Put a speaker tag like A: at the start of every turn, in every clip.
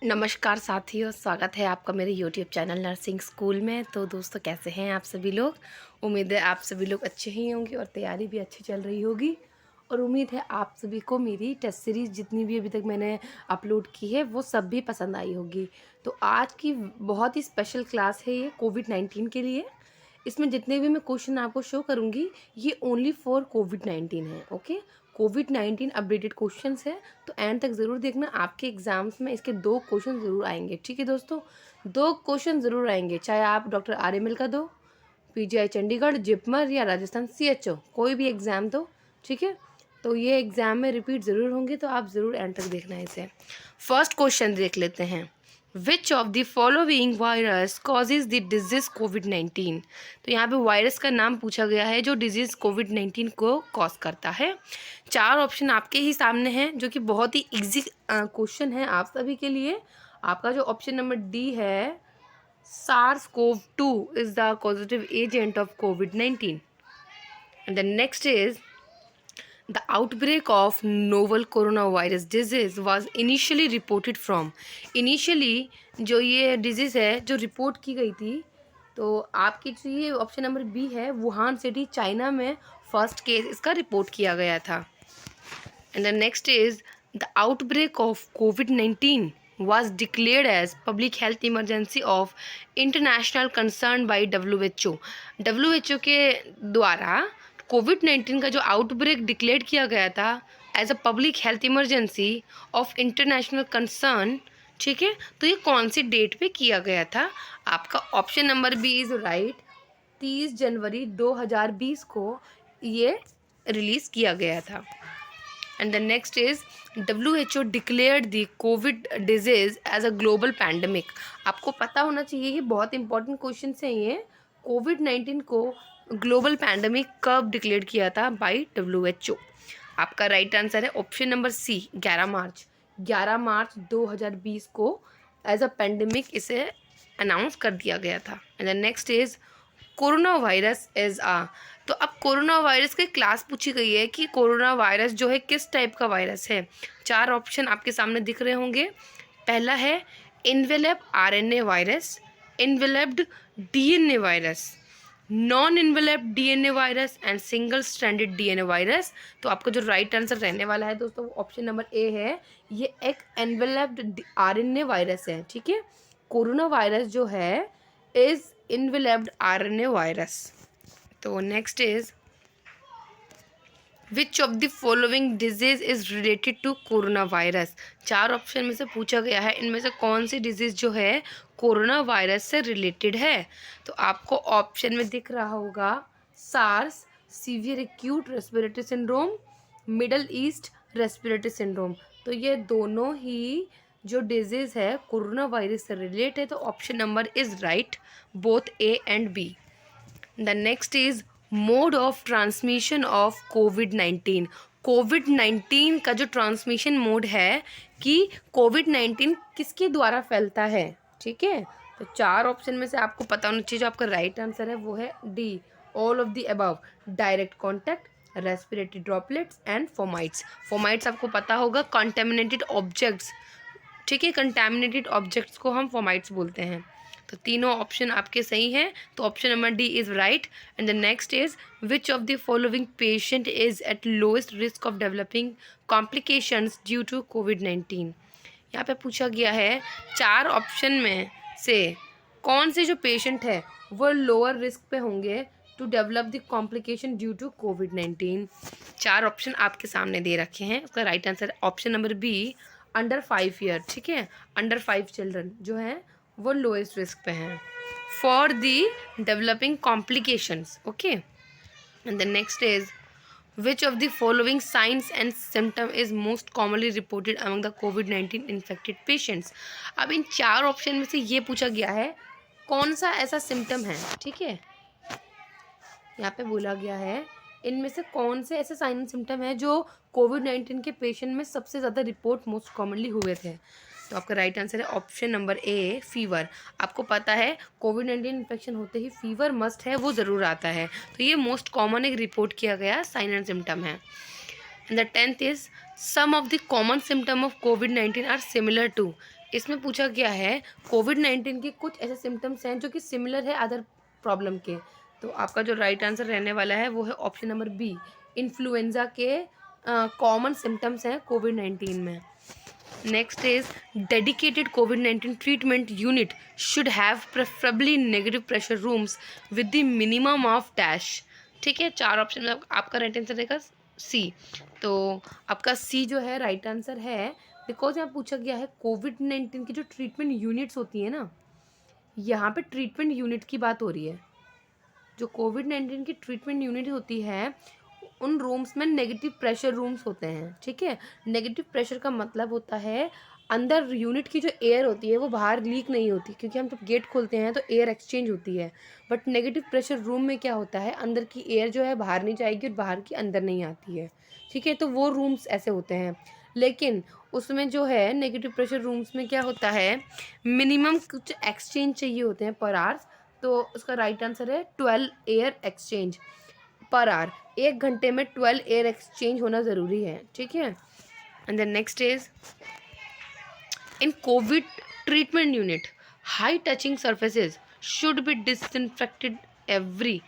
A: नमस्कार साथियों, स्वागत है आपका मेरे YouTube चैनल नर्सिंग स्कूल में। तो दोस्तों, कैसे हैं आप सभी लोग। उम्मीद है आप सभी लोग अच्छे ही होंगे और तैयारी भी अच्छी चल रही होगी। और उम्मीद है आप सभी को मेरी टेस्ट सीरीज़ जितनी भी अभी तक मैंने अपलोड की है वो सब भी पसंद आई होगी। तो आज की बहुत ही स्पेशल क्लास है ये कोविड-19 के लिए। इसमें जितने भी मैं क्वेश्चन आपको शो करूँगी ये ओनली फॉर कोविड-19 है। ओके, कोविड-19 अपडेटेड क्वेश्चंस है, तो एंड तक ज़रूर देखना। आपके एग्जाम्स में इसके 2 क्वेश्चन ज़रूर आएंगे। ठीक है दोस्तों, 2 क्वेश्चन ज़रूर आएंगे, चाहे आप डॉक्टर आरएमएल का दो, पीजीआई चंडीगढ़, जिपमर या राजस्थान सीएचओ, कोई भी एग्ज़ाम दो। ठीक है, तो ये एग्ज़ाम में रिपीट ज़रूर होंगे, तो आप ज़रूर एंड तक देखना है इसे। फर्स्ट क्वेश्चन देख लेते हैं। Which of the following virus causes the disease कोविड-19। तो यहाँ पे वायरस का नाम पूछा गया है जो डिजीज़ कोविड-19 को कॉज करता है। 4 ऑप्शन आपके ही सामने हैं, जो कि बहुत ही इजी क्वेश्चन है आप सभी के लिए। आपका जो ऑप्शन नंबर डी है, SARS-CoV-2 is the causative agent of COVID-19. And the next is the outbreak of novel coronavirus disease was initially reported from. Initially जो ये डिजीज़ है जो रिपोर्ट की गई थी, तो आपकी जो ये ऑप्शन नंबर बी है, वुहान सिटी चाइना में फर्स्ट केस इसका रिपोर्ट किया गया था। And the next is the outbreak of COVID-19 was declared as public health emergency of international concern by WHO. WHO के द्वारा कोविड-19 का जो आउटब्रेक डिक्लेयर किया गया था as a public health emergency of international concern. ठीक है, तो ये कौन सी डेट पे किया गया था। आपका option number B is right. 30 जनवरी 2020 को ये रिलीज़ किया गया था। And the next is WHO declared the COVID disease as a global pandemic. आपको पता होना चाहिए, ये बहुत इंपॉर्टेंट क्वेश्चन है ये। कोविड-19 को ग्लोबल पैंडमिक कब डिक्लेयर किया था बाय WHO। आपका राइट आंसर है ऑप्शन नंबर सी, 11 मार्च 2020 को एज अ पैंडमिक इसे अनाउंस कर दिया गया था। And the next is corona virus is तो अब कोरोना वायरस की क्लास पूछी गई है कि कोरोना वायरस जो है किस टाइप का वायरस है। 4 ऑप्शन आपके सामने दिख रहे होंगे। पहला है envelope RNA virus, enveloped DNA virus, non enveloped DNA virus and single stranded DNA virus. तो आपका जो राइट आंसर रहने वाला है दोस्तों, ऑप्शन नंबर ए है। ये एक एन्वेलप्ड आरएनए वायरस है। ठीक है, कोरोना वायरस जो है इज इन्वेलप्ड आरएनए वायरस। तो next is which of the following disease is related to corona virus. 4 option में से पूछा गया है, इनमें से कौन सी डिजीज जो है कोरोना वायरस से रिलेटेड है। तो आपको ऑप्शन में दिख रहा होगा SARS, severe acute respiratory syndrome, Middle East respiratory syndrome. तो ये दोनों ही जो डिजीज है कोरोना वायरस से रिलेटेड है। तो option number is right, both A and B. The next is mode of transmission of कोविड-19। कोविड-19 का जो ट्रांसमिशन मोड है कि कोविड-19 किसके द्वारा फैलता है। ठीक है, तो 4 ऑप्शन में से आपको पता होना चाहिए, जो आपका राइट आंसर है वो है D, all of the above. Direct contact, respiratory droplets and fomites. Fomites आपको पता होगा कंटेमिनेटेड ऑब्जेक्ट्स। ठीक है, कंटेमिनेटेड ऑब्जेक्ट्स को हम फोमाइट्स बोलते हैं। तो तीनों ऑप्शन आपके सही हैं, तो option number D is right. And the next is which of the following patient is at lowest risk of developing complications due to कोविड-19। यहाँ पे पूछा गया है 4 ऑप्शन में से कौन से जो पेशेंट है वो लोअर रिस्क पे होंगे to develop the complication due to कोविड-19। 4 ऑप्शन आपके सामने दे रखे हैं। उसका right answer option number B, under 5 year. ठीक है, अंडर 5 चिल्ड्रन जो हैं वो लोएस्ट रिस्क पे हैं for the developing complications. Okay, and the next is which of the following science and symptom is most commonly reported among the covid infected patients. अब इन 4 option में से ये पूछा गया है कौन सा ऐसा सिम्टम है। ठीक है, यहाँ पे बोला गया है इनमें से कौन से ऐसे साइन एंड सिम्टम है जो कोविड-19 के पेशेंट में सबसे ज़्यादा रिपोर्ट मोस्ट कॉमनली हुए थे। तो आपका राइट आंसर है ऑप्शन नंबर ए, फीवर। आपको पता है कोविड-19 इन्फेक्शन होते ही फीवर मस्ट है, वो ज़रूर आता है। तो ये मोस्ट कॉमन एक रिपोर्ट किया गया साइन एंड सिम्टम है। And the 10th is some of the common symptom of कोविड-19 आर सिमिलर टू। इसमें पूछा गया है कोविड-19 के कुछ ऐसे सिम्टम्स हैं जो कि सिमिलर है अदर प्रॉब्लम के। तो आपका जो राइट आंसर रहने वाला है वो है ऑप्शन नंबर बी, इन्फ्लुएंजा के कॉमन सिम्टम्स हैं कोविड-19 में। Next is dedicated covid treatment unit should have preferably negative pressure rooms with the minimum of dash. ठीक है, 4 ऑप्शन में आपका राइट आंसर रहेगा सी। तो आपका सी जो है राइट आंसर है, बिकॉज यहाँ पूछा गया है कोविड-19 की जो ट्रीटमेंट यूनिट्स होती है ना, यहाँ पे ट्रीटमेंट यूनिट की बात हो रही है। जो कोविड-19 की ट्रीटमेंट यूनिट होती है उन रूम्स में नेगेटिव प्रेशर रूम्स होते हैं। ठीक है, नेगेटिव प्रेशर का मतलब होता है अंदर यूनिट की जो एयर होती है वो बाहर लीक नहीं होती, क्योंकि हम जब गेट खोलते हैं तो एयर एक्सचेंज होती है। बट नेगेटिव प्रेशर रूम में क्या होता है, अंदर की एयर जो है बाहर नहीं जाएगी और बाहर की अंदर नहीं आती है। ठीक है, तो वो रूम्स ऐसे होते हैं। लेकिन उसमें जो है नेगेटिव प्रेशर रूम्स में क्या होता है, मिनिमम कुछ एक्सचेंज चाहिए होते हैं पर आवर्स। तो उसका राइट आंसर है 12 एयर एक्सचेंज पर आवर। 1 घंटे में 12 एयर एक्सचेंज होना ज़रूरी है। ठीक है, and the next is in Covid treatment unit high touching surfaces should be disinfected every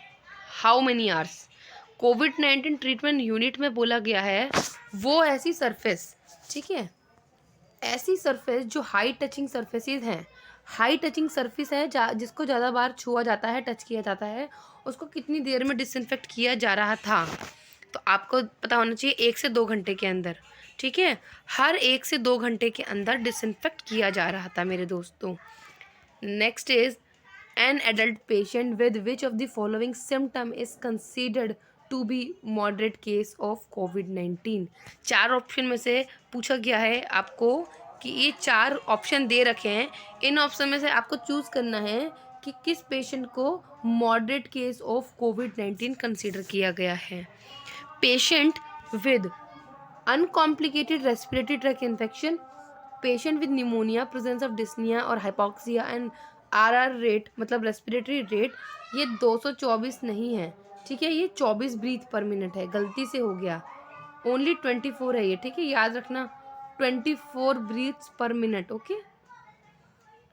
A: how many hours. Covid treatment unit में बोला गया है वो ऐसी सरफेस, ठीक है, ऐसी सरफेस जो हाई टचिंग सरफेसेस हैं। हाई टचिंग सरफेस है जिसको ज़्यादा बार छुआ जाता है, टच किया जाता है, उसको कितनी देर में डिसइंफेक्ट किया जा रहा था। तो आपको पता होना चाहिए 1 से 2 घंटे के अंदर। ठीक है, हर 1 से 2 घंटे के अंदर डिसइंफेक्ट किया जा रहा था मेरे दोस्तों। Next is an adult patient with which of the following symptom is considered to be moderate case of कोविड-19। 4 ऑप्शन में से पूछा गया है आपको कि ये 4 ऑप्शन दे रखे हैं, इन ऑप्शन में से आपको चूज़ करना है कि किस पेशेंट को moderate case of covid consider किया गया है। Patient with uncomplicated respiratory tract infection, patient with pneumonia, presence of dyspnea और hypoxia and RR rate मतलब respiratory rate ये 224 नहीं है। ठीक है, ये 24 ब्रीथ पर मिनट है, गलती से हो गया, ओनली 24 है ये। ठीक है, याद रखना 24 breaths per minute. Okay,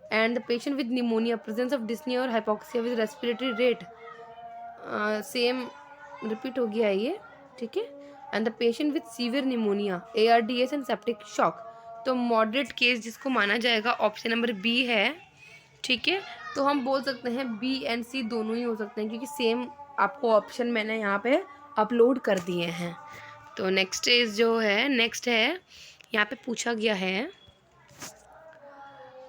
A: and the patient with pneumonia, presence of dyspnoea और hypoxia with respiratory rate same repeat हो गया है ये। ठीक है, and the patient with severe pneumonia, ARDS and septic shock. तो मॉडरेट केस जिसको माना जाएगा ऑप्शन नंबर बी है। ठीक है, तो हम बोल सकते हैं बी एंड सी दोनों ही हो सकते हैं, क्योंकि सेम आपको ऑप्शन मैंने यहाँ पे अपलोड कर दिए हैं। तो नेक्स्ट इज जो है, नेक्स्ट है यहाँ पे पूछा गया है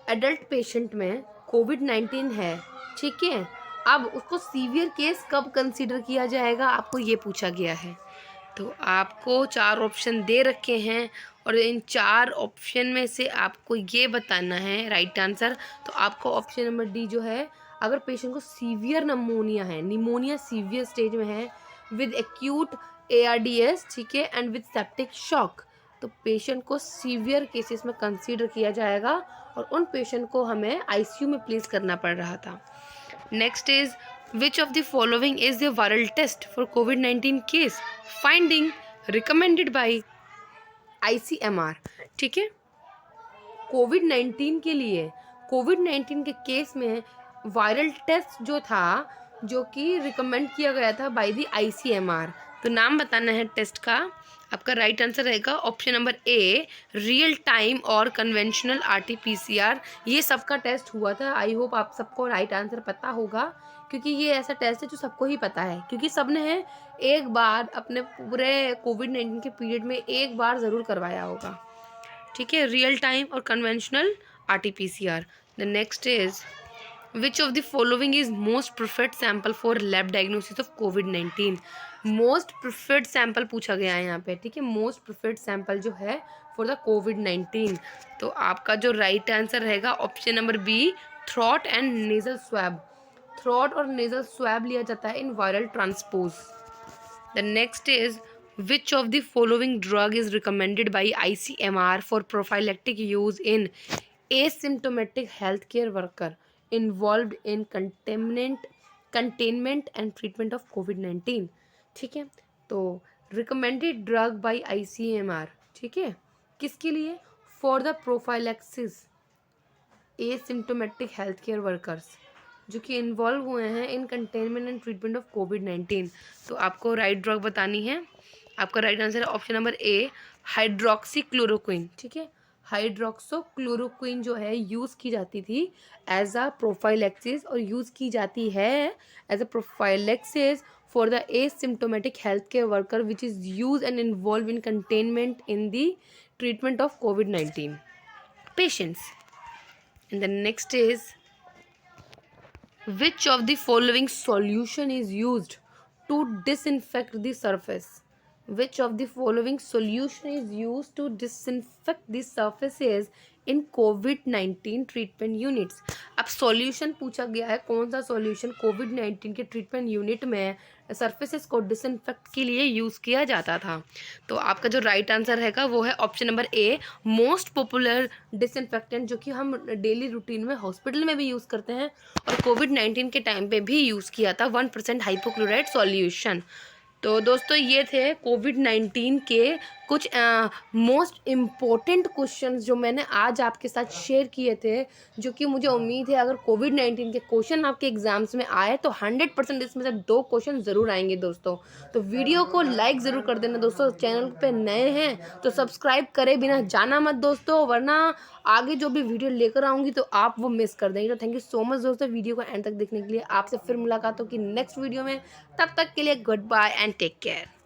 A: एडल्ट पेशेंट में कोविड-19 है। ठीक है, अब उसको सीवियर केस कब कंसीडर किया जाएगा, आपको ये पूछा गया है। तो आपको 4 ऑप्शन दे रखे हैं और इन 4 ऑप्शन में से आपको ये बताना है राइट आंसर। तो आपको ऑप्शन नंबर डी जो है, अगर पेशेंट को सीवियर निमोनिया है, निमोनिया सीवियर स्टेज में है विद एक्यूट ARDS, ठीक है, एंड विद सेप्टिक शॉक, तो पेशेंट को सीवियर केसेस में कंसीडर किया जाएगा और उन पेशेंट को हमें ICU में प्लेस करना पड़ रहा था। Next is which of the following is the viral test for COVID-19 case finding recommended by ICMR। ठीक है, कोविड-19 के लिए, कोविड-19 के केस में वायरल टेस्ट जो था, जो कि रिकमेंड किया गया था बाय द ICMR। तो नाम बताना है टेस्ट का। आपका राइट आंसर रहेगा option number A, real time और कन्वेंशनल RT-PCR। ये सबका टेस्ट हुआ था। आई होप आप सबको राइट आंसर पता होगा, क्योंकि ये ऐसा टेस्ट है जो सबको ही पता है, क्योंकि सबने है एक बार अपने पूरे कोविड-19 के पीरियड में एक बार ज़रूर करवाया होगा। ठीक है, रियल टाइम और conventional RT-PCR। The next is which of the following is most preferred sample for lab diagnosis of covid. Most preferred sample पूछा गया है यहाँ पे। ठीक है, मोस्ट प्रिफर्ड सैम्पल जो है फॉर द कोविड-19। तो आपका जो राइट आंसर रहेगा option number B, throat and nasal swab. Throat और नेजल स्वैब लिया जाता है in viral transpose. The next is which of the following drug is recommended by ICMR for prophylactic use in asymptomatic healthcare worker involved in containment and treatment of COVID-19। ठीक है, तो recommended drug by ICMR, ठीक है, किसके लिए, for the prophylaxis asymptomatic health care workers जो कि involve हुए हैं इन कंटेनमेंट एंड ट्रीटमेंट ऑफ कोविड-19। तो आपको राइट ड्रग बतानी है। आपका राइट आंसर है option number A, hydroxy chloroquine. ठीक है, हाइड्रोक्सो क्लोरोक्विन जो है यूज़ की जाती थी एज अ प्रोफाइलेक्सिस, और यूज़ की जाती है as a prophylaxis for the asymptomatic healthcare worker which is used and involved in containment in the treatment of COVID-19 patients. And the next is, which of the following solution is used to disinfect the surface? Which of the following solution is used to disinfect the surfaces in covid treatment units? अब solution पूछा गया है, कौन सा solution कोविड-19 के treatment unit में surfaces को disinfect के लिए यूज़ किया जाता था? तो आपका जो राइट आंसर रहेगा वो है option number A, most popular disinfectant, जो कि हम डेली रूटीन में हॉस्पिटल में भी यूज़ करते हैं और कोविड-19 के टाइम पे भी यूज़ किया था, 1% हाइपोक्लोराइड सॉल्यूशन। तो दोस्तों ये थे कोविड-19 के कुछ मोस्ट इम्पॉर्टेंट क्वेश्चंस जो मैंने आज आपके साथ शेयर किए थे, जो कि मुझे उम्मीद है अगर कोविड-19 के क्वेश्चन आपके एग्जाम्स में आए तो 100% इसमें से 2 क्वेश्चन ज़रूर आएंगे दोस्तों। तो वीडियो को लाइक ज़रूर कर देना दोस्तों, चैनल पे नए हैं तो सब्सक्राइब करे बिना जाना मत दोस्तों, वरना आगे जो भी वीडियो लेकर आऊँगी तो आप वो मिस कर देंगे। तो थैंक यू सो मच दोस्तों वीडियो को एंड तक देखने के लिए। आपसे फिर मुलाकात होगी नेक्स्ट वीडियो में, तब तक के लिए goodbye and take care.